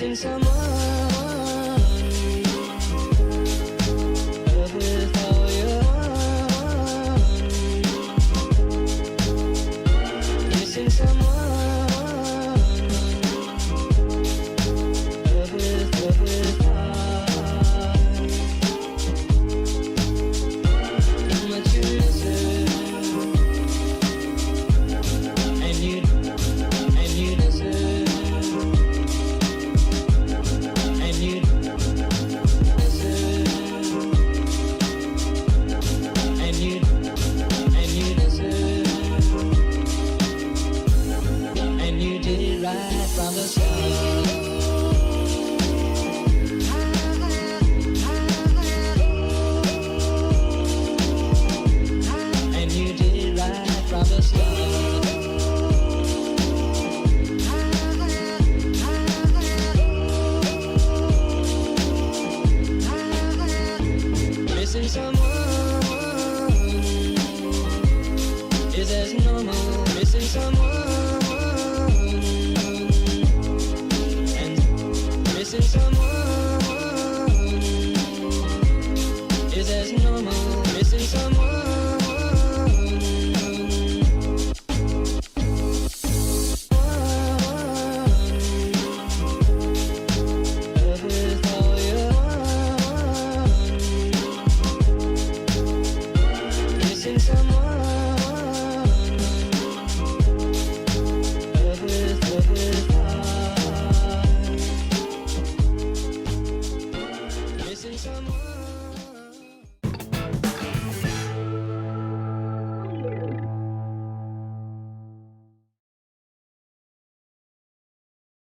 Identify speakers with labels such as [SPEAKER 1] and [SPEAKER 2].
[SPEAKER 1] missing someone. Love with all your heart. Missing someone. Love with heart. How much you miss it. And you miss it. And you miss it. And you miss it. And you did it right from the start.